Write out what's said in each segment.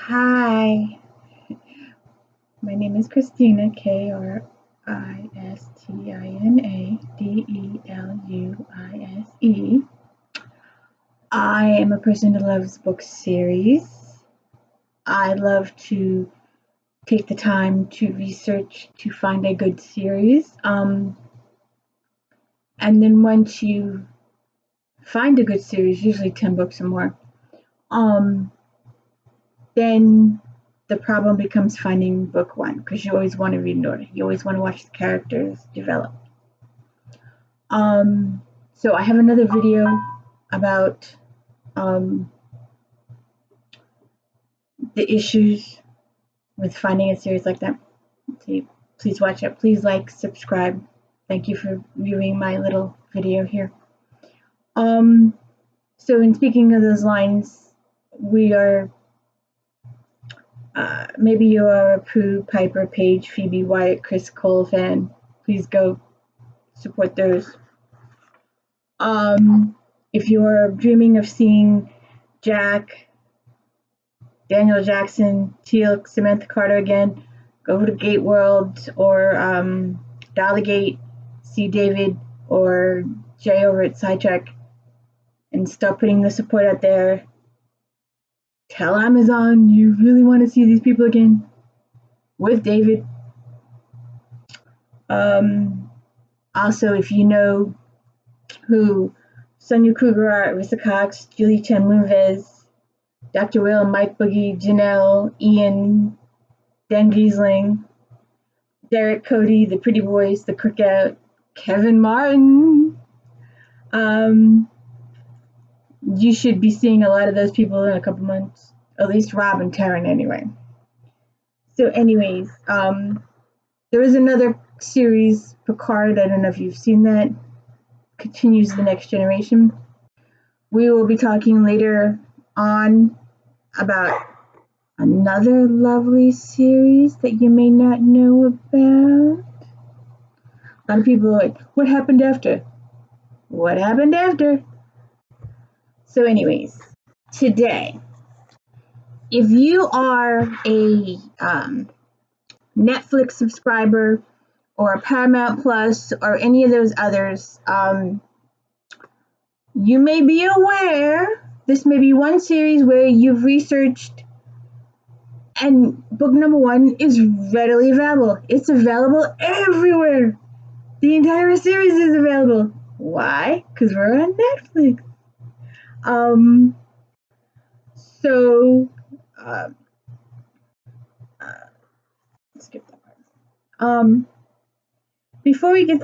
Hi, my name is Christina, Christina, Deluise. I am a person who loves book series. I love to take the time to research to find a good series. And then once you find a good series, usually 10 books or more, then the problem becomes finding book one, because you always want to read in order. You always want to watch the characters develop. So I have another video about the issues with finding a series like that. So please watch it. Please like, subscribe. Thank you for viewing my little video here. So in speaking of those lines, we are maybe you are a Prue, Piper, Paige, Phoebe, Wyatt, Chris Cole fan. Please go support those. If you are dreaming of seeing Jack, Daniel Jackson, Teal, Samantha Carter again, go to Gate World or Dollygate, see David or Jay over at Sidetrack, and start putting the support out there. Tell Amazon you really want to see these people again with David. Also, if you know who Sonia Kruger are, Rissa Cox, Julie Chen Moonves, Dr. Will, Mike Boogie, Janelle, Ian, Dan Giesling, Derek Cody, the Pretty Boys, the Cookout, Kevin Martin. You should be seeing a lot of those people in a couple months, at least Rob and Taryn anyway. So anyways, there is another series, Picard, I don't know if you've seen that, continues the Next Generation. We will be talking later on about another lovely series that you may not know about. A lot of people are like, what happened after? What happened after? So anyways, today, if you are a Netflix subscriber or a Paramount Plus or any of those others, you may be aware this may be one series where you've researched and book number one is readily available. It's available everywhere. The entire series is available. Why? Because we're on Netflix. Skip that part. Before we get,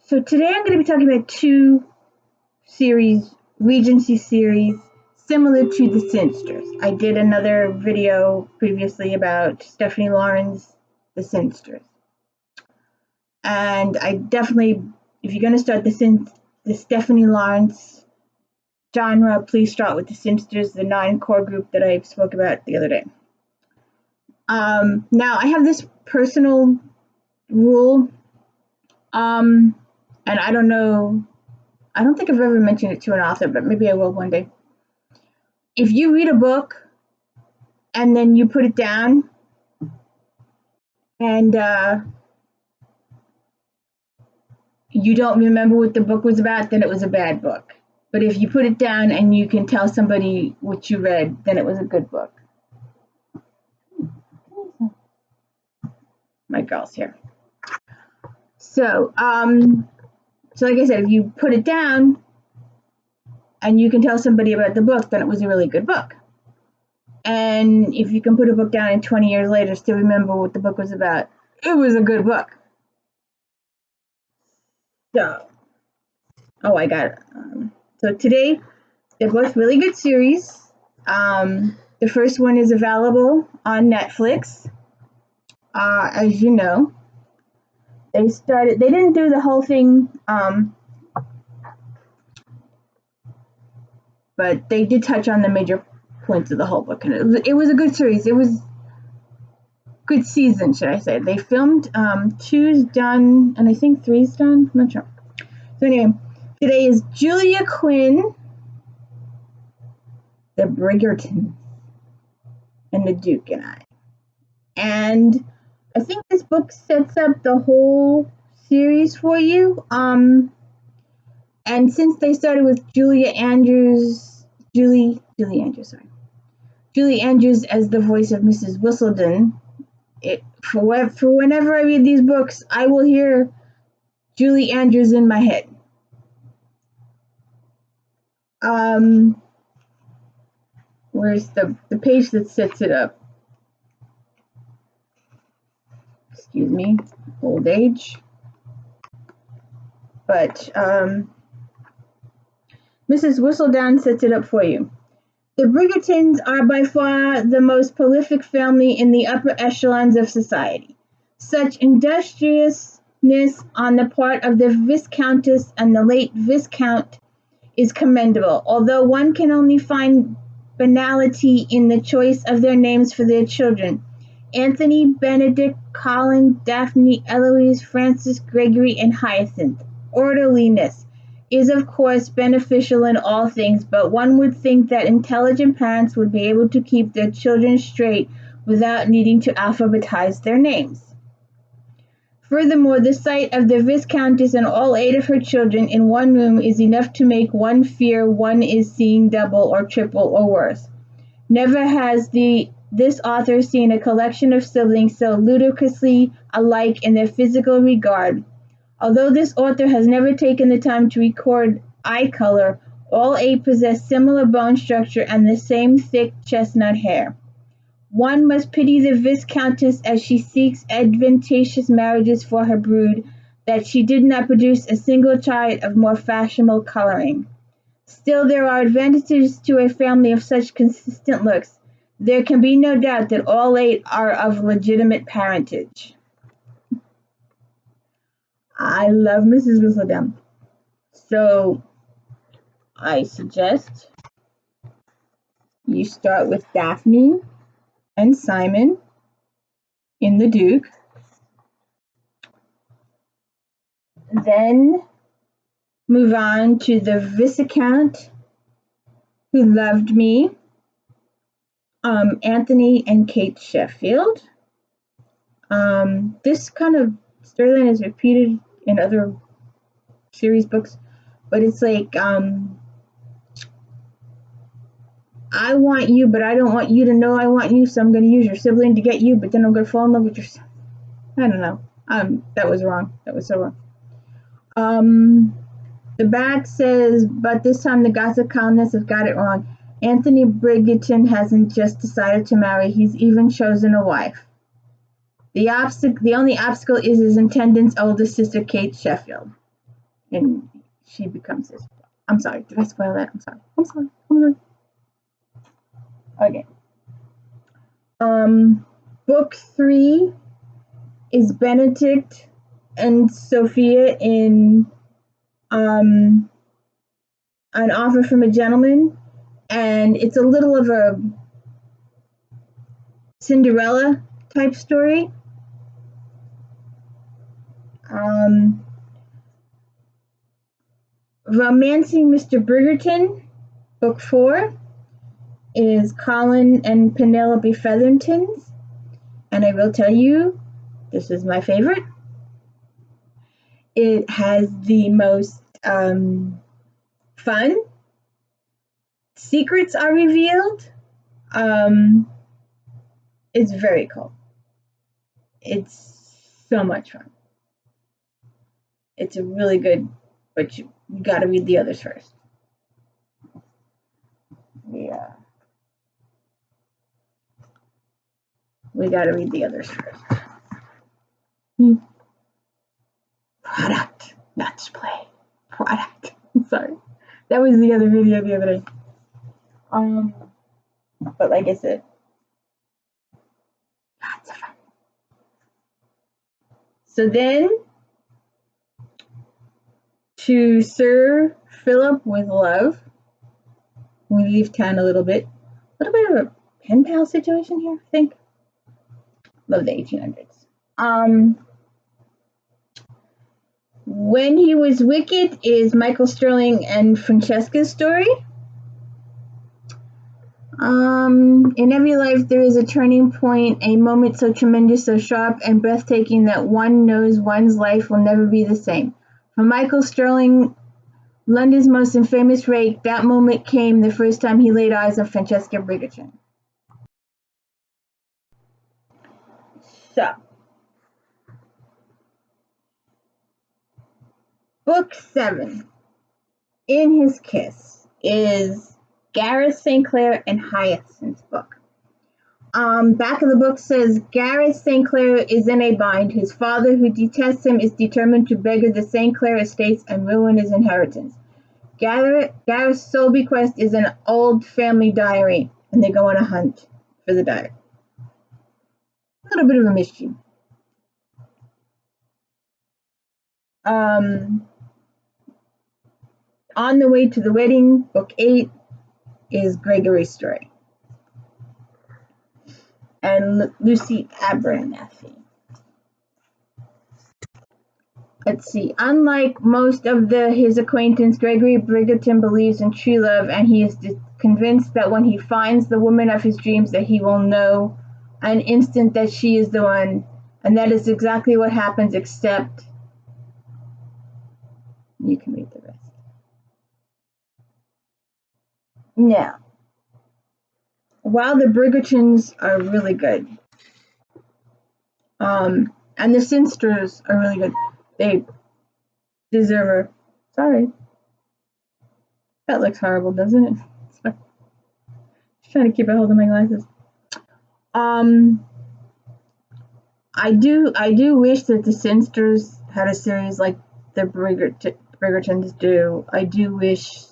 so today I'm going to be talking about two series, Regency series, similar to The Sinsters. I did another video previously about Stephanie Lawrence, The Sinsters. And I definitely, if you're going to start the Stephanie Lawrence genre, please start with The Sinsters, the 9-core group that I spoke about the other day. Now, I have this personal rule, and I don't know, I don't think I've ever mentioned it to an author, but maybe I will one day. If you read a book and then you put it down and you don't remember what the book was about, then it was a bad book. But if you put it down and you can tell somebody what you read, then it was a good book. My girl's here. So like I said, if you put it down and you can tell somebody about the book, then it was a really good book. And if you can put a book down and 20 years later still remember what the book was about, it was a good book. So, I got it. So today, they're both really good series. The first one is available on Netflix. As you know, they didn't do the whole thing, but they did touch on the major points of the whole book. And it was a good series. It was good season, should I say. They filmed 2's done, and I think 3's done. I'm not sure. So anyway, today is Julia Quinn, the Bridgertons, and the Duke and I. And I think this book sets up the whole series for you. And since they started with Julie Andrews as the voice of Mrs. Whistledown, for whenever I read these books, I will hear Julie Andrews in my head. Where's the page that sets it up? Excuse me, old age. But Mrs. Whistledown sets it up for you. The Bridgertons are by far the most prolific family in the upper echelons of society. Such industriousness on the part of the Viscountess and the late Viscount is commendable, although one can only find banality in the choice of their names for their children. Anthony, Benedict, Colin, Daphne, Eloise, Francis, Gregory, and Hyacinth. Orderliness is of course beneficial in all things, but one would think that intelligent parents would be able to keep their children straight without needing to alphabetize their names. Furthermore, the sight of the Viscountess and all 8 of her children in one room is enough to make one fear one is seeing double or triple or worse. Never has this author seen a collection of siblings so ludicrously alike in their physical regard. Although this author has never taken the time to record eye color, all 8 possess similar bone structure and the same thick chestnut hair. One must pity the Viscountess as she seeks advantageous marriages for her brood, that she did not produce a single child of more fashionable coloring. Still, there are advantages to a family of such consistent looks. There can be no doubt that all 8 are of legitimate parentage. I love Mrs. Whistledown. So I suggest you start with Daphne and Simon in the Duke. Then move on to the Viscount who loved me, Anthony and Kate Sheffield. This kind of storyline is repeated in other series books, but it's like, I want you, but I don't want you to know I want you, so I'm going to use your sibling to get you, but then I'm going to fall in love with your sibling. I don't know. That was wrong. That was so wrong. The back says, but this time the gossip columnists have got it wrong. Anthony Bridgerton hasn't just decided to marry, he's even chosen a wife. The only obstacle is his intendant's older sister, Kate Sheffield. And she becomes his. I'm sorry, did I spoil that? I'm sorry. Okay. Book 3 is Benedict and Sophia in An Offer from a Gentleman, and it's a little of a Cinderella type story. Romancing Mr. Bridgerton, book 4, is Colin and Penelope Featherton's, and I will tell you, this is my favorite. It has the most fun. Secrets are revealed. It's very cool. It's so much fun. It's a really good, but you got to read the others first. Yeah. We got to read the others first. Product, not display. Product. I'm sorry. That was the other video the other day. But like I said, lots of fun. So then, to Sir Philip with love, we leave town a little bit of a pen pal situation here, I think. Love the 1800s. When He Was Wicked is Michael Sterling and Francesca's story. In every life there is a turning point, a moment so tremendous, so sharp and breathtaking that one knows one's life will never be the same. For Michael Sterling, London's most infamous rake, that moment came the first time he laid eyes on Francesca Bridgerton. So, Book 7, In His Kiss, is Gareth St. Clair and Hyacinth's book. Back of the book says, Gareth St. Clair is in a bind. His father, who detests him, is determined to beggar the St. Clair estates and ruin his inheritance. Gareth's sole bequest is an old family diary, and they go on a hunt for the diary. A little bit of a mystery. On the Way to the Wedding, Book 8, is Gregory's story. And Lucy Abernathy. Let's see. Unlike most of his acquaintance, Gregory Bridgerton believes in true love, and he is convinced that when he finds the woman of his dreams, that he will know an instant that she is the one, and that is exactly what happens, except you can read the rest. Now, while the Bridgertons are really good, and the Sinsters are really good, they deserve sorry. That looks horrible, doesn't it? Sorry. Just trying to keep a hold of my glasses. I do wish that the Sinsters had a series like the Bridgertons do. I do wish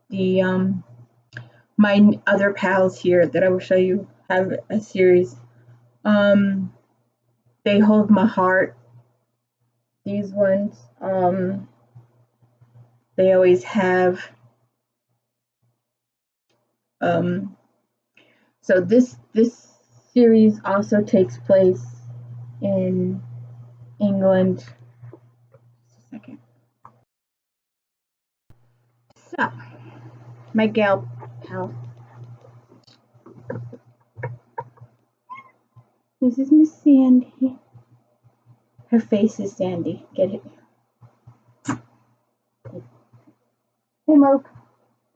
the my other pals here that I will show you have a series. They hold my heart. These ones, they always have. So this series also takes place in England. Just a second. So, my gal pal. This is Miss Sandy. Her face is Sandy. Get it? Hey, Moke.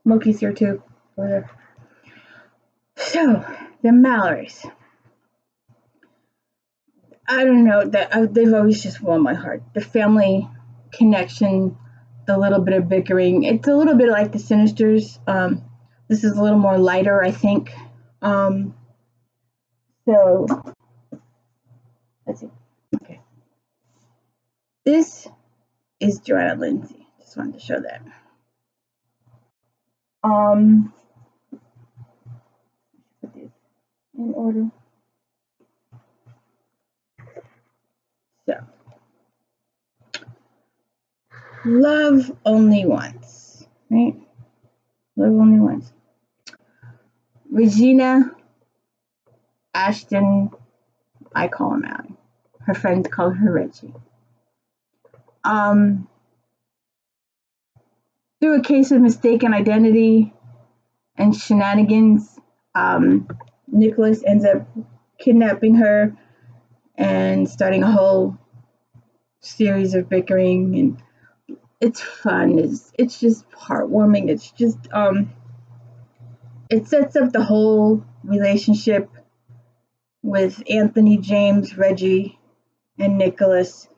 Moki's here too. Over there. So, the Mallorys. I don't know, that they've always just won my heart. The family connection, the little bit of bickering. It's a little bit like the Sinisters. This is a little more lighter, I think. So, let's see. Okay. This is Johanna Lindsay. Just wanted to show that. Put this in order. So, love only once, right? Love only once. Regina, Ashton, I call him out. Her friends call her Reggie. Through a case of mistaken identity and shenanigans, Nicholas ends up kidnapping her and starting a whole series of bickering, and it's fun. It's just heartwarming. It's just it sets up the whole relationship with Anthony, James, Reggie, and Nicholas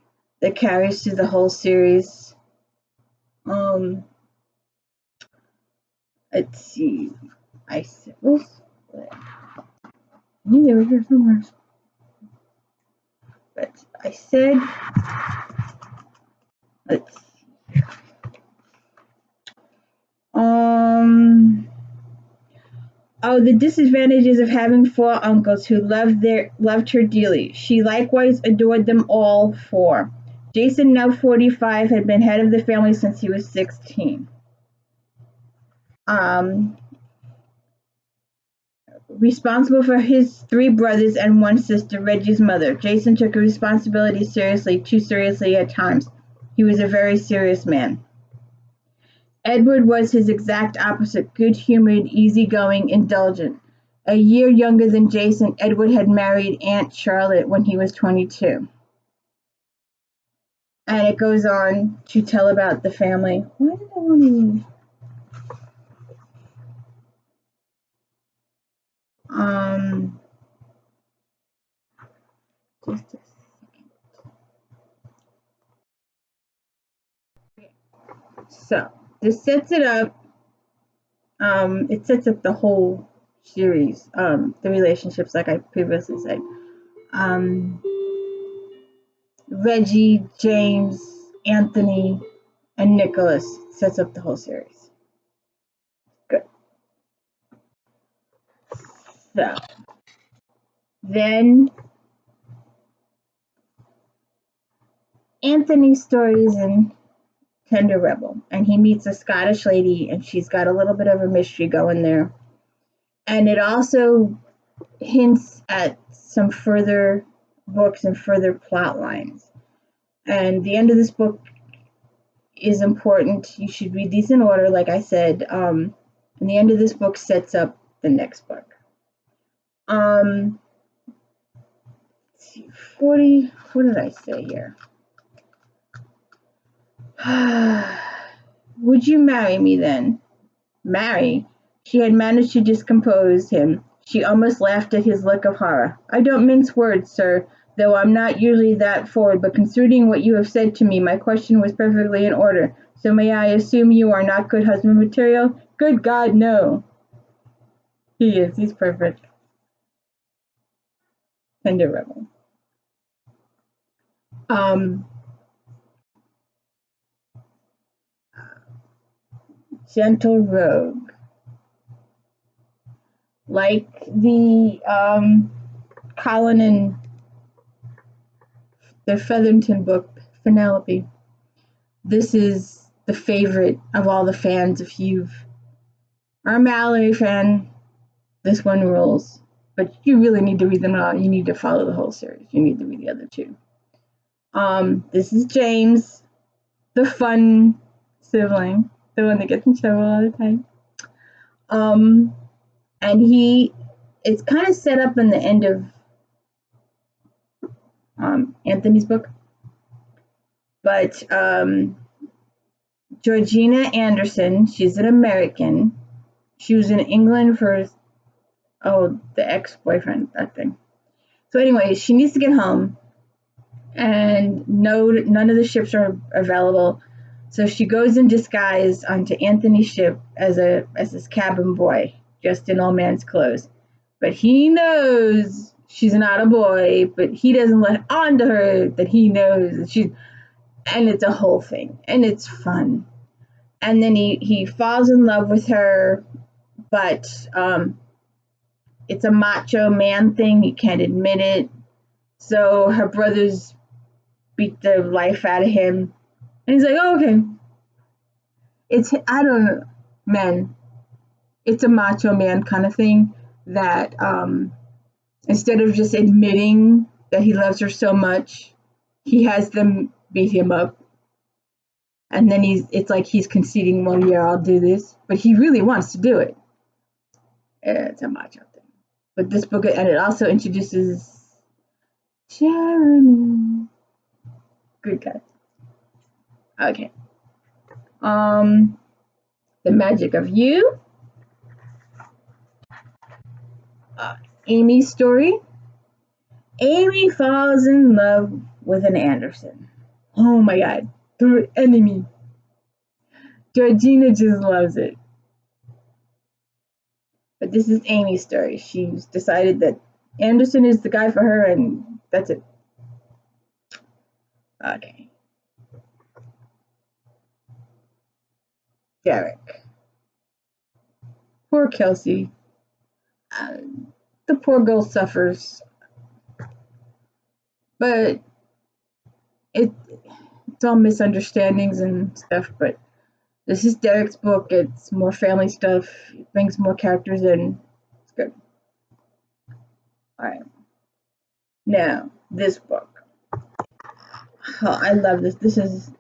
that carries through the whole series. Let's see. I said, oops, I knew they were here somewhere. But I said, let's see. Oh, the disadvantages of having 4 uncles who loved her dearly. She likewise adored them all 4. Jason, now 45, had been head of the family since he was 16. Responsible for his 3 brothers and 1 sister, Reggie's mother. Jason took her responsibility seriously, too seriously at times. He was a very serious man. Edward was his exact opposite, good-humored, easygoing, indulgent. A year younger than Jason, Edward had married Aunt Charlotte when he was 22. And it goes on to tell about the family. Why did I want to leave? Just a second. So this sets it up. It sets up the whole series, the relationships, like I previously said. Reggie, James, Anthony, and Nicholas sets up the whole series. Good. So then Anthony's story is in Tender Rebel, and he meets a Scottish lady, and she's got a little bit of a mystery going there. And it also hints at some further books and further plot lines. And the end of this book is important. You should read these in order, like I said. And the end of this book sets up the next book. 40, what did I say here? Would you marry me then? Marry? She had managed to discompose him. She almost laughed at his look of horror. I don't mince words, sir, though I'm not usually that forward, but considering what you have said to me, my question was perfectly in order. So may I assume you are not good husband material? Good God, no. He is. He's perfect. Tender Rebel. Gentle Rogue. Like the Colin and the Featherington book, Penelope. This is the favorite of all the fans. If you are a Mallory fan, this one rules. But you really need to read them all. You need to follow the whole series. You need to read the other two. This is James, the fun sibling, the one that gets in trouble all the time. And it's kind of set up in the end of Anthony's book. But Georgina Anderson, she's an American. She was in England for, the ex-boyfriend, that thing. So anyway, she needs to get home, and none of the ships are available. So she goes in disguise onto Anthony's ship as this cabin boy, dressed in all man's clothes. But he knows she's not a boy, but he doesn't let on to her that he knows that she's, and it's a whole thing, and it's fun. And then he falls in love with her, but it's a macho man thing. He can't admit it. So her brothers beat the life out of him. And he's like, oh, okay. I don't know, men. It's a macho man kind of thing that instead of just admitting that he loves her so much, he has them beat him up. And then it's like he's conceding, well, yeah, I'll do this. But he really wants to do it. It's a macho thing. But this book, and it also introduces Jeremy. Good guy. Okay. The Magic of You. Amy's story. Amy falls in love with an Anderson. Oh my God. Through enemy. Georgina just loves it. But this is Amy's story. She's decided that Anderson is the guy for her, and that's it. Okay. Derek. Poor Kelsey. The poor girl suffers. But it's all misunderstandings and stuff, but this is Derek's book. It's more family stuff. It brings more characters in. It's good. All right. Now, this book. Oh, I love this.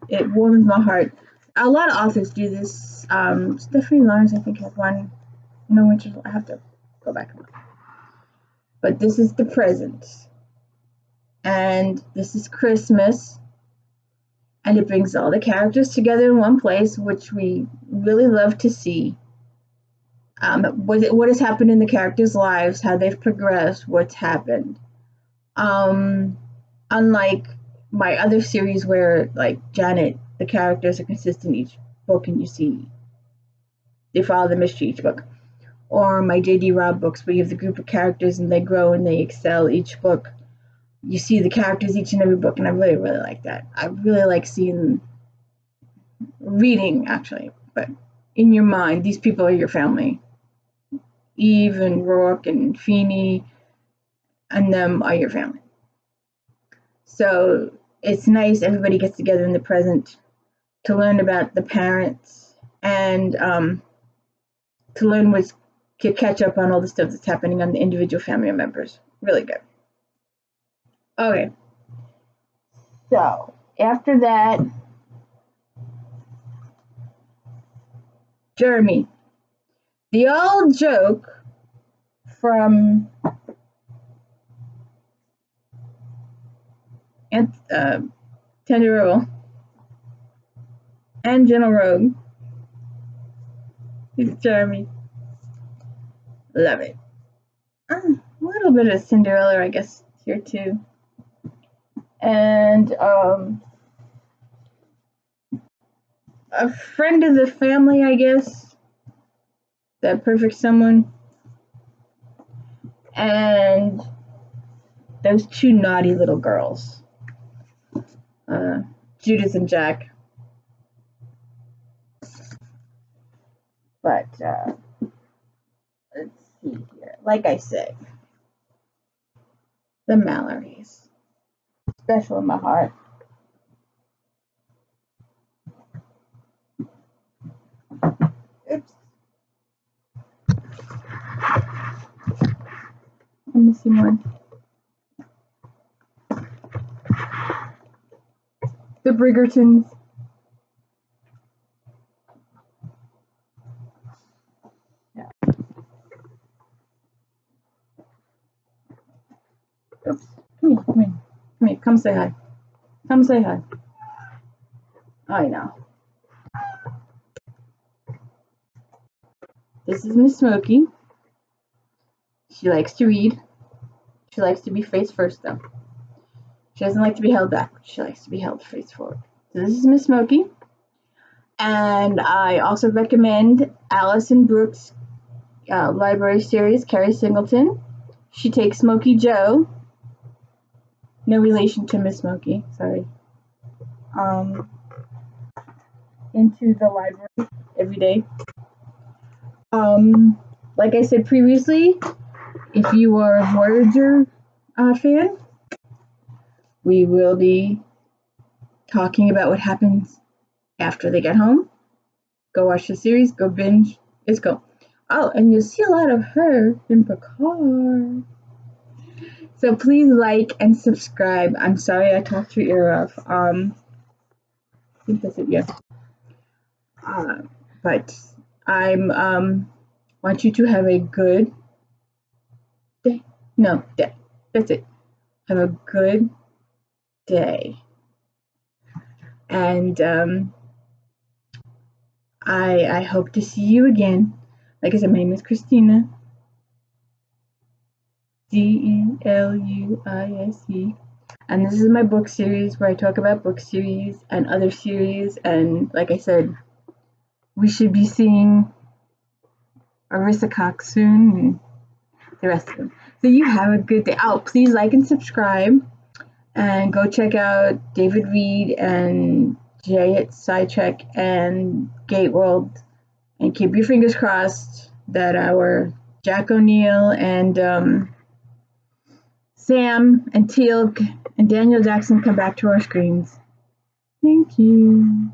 It warms my heart. A lot of authors do this. Stephanie Lawrence, I think, has one. No, which I have to go back and look. But this is the present, and this is Christmas, and it brings all the characters together in one place, which we really love to see. What has happened in the characters' lives, how they've progressed, what's happened. Unlike my other series where, like Janet, the characters are consistent each book, and you see they follow the mystery each book. Or my J.D. Robb books, where you have the group of characters and they grow and they excel each book. You see the characters each and every book, and I really, really like that. I really like reading, actually, but in your mind, these people are your family. Eve and Rourke and Feeney and them are your family. So it's nice everybody gets together in the present to learn about the parents and to learn to catch up on all the stuff that's happening on the individual family members. Really good. Okay. So after that, Jeremy. The old joke from Tender and Gentle Rogue. He's Jeremy. Love it. A little bit of Cinderella, I guess, here too. And a friend of the family, I guess. That perfect someone. And those two naughty little girls. Judith and Jack. But let's see here. Like I said, the Mallorys. Special in my heart. Oops. I'm missing one. The Bridgertons. Yeah. Oops. Come here. Come say hi. Come say hi. I know. This is Miss Smokey. She likes to read. She likes to be face first, though. She doesn't like to be held back. She likes to be held face forward. So this is Miss Smokey. And I also recommend Alison Brooks' library series, Carrie Singleton. She takes Smokey Joe, no relation to Miss Smokey, sorry, into the library every day. Like I said previously, if you are a Voyager fan, we will be talking about what happens after they get home. Go watch the series, go binge, let's go. Oh, and you'll see a lot of her in Picard. So please like and subscribe. I'm sorry I talked your ear off. I think that's it, yeah. But I'm want you to have a good day. No, day. That's it. Have a good day. And I hope to see you again. Like I said, my name is Christina. Deluise. And this is my book series where I talk about book series and other series. And like I said, we should be seeing Arissa Cox soon and the rest of them. So you have a good day. Oh, please like and subscribe. And go check out David Reed and Jay at Sidetrack and Gate World. And keep your fingers crossed that our Jack O'Neill and Sam and Teal'c and Daniel Jackson come back to our screens. Thank you.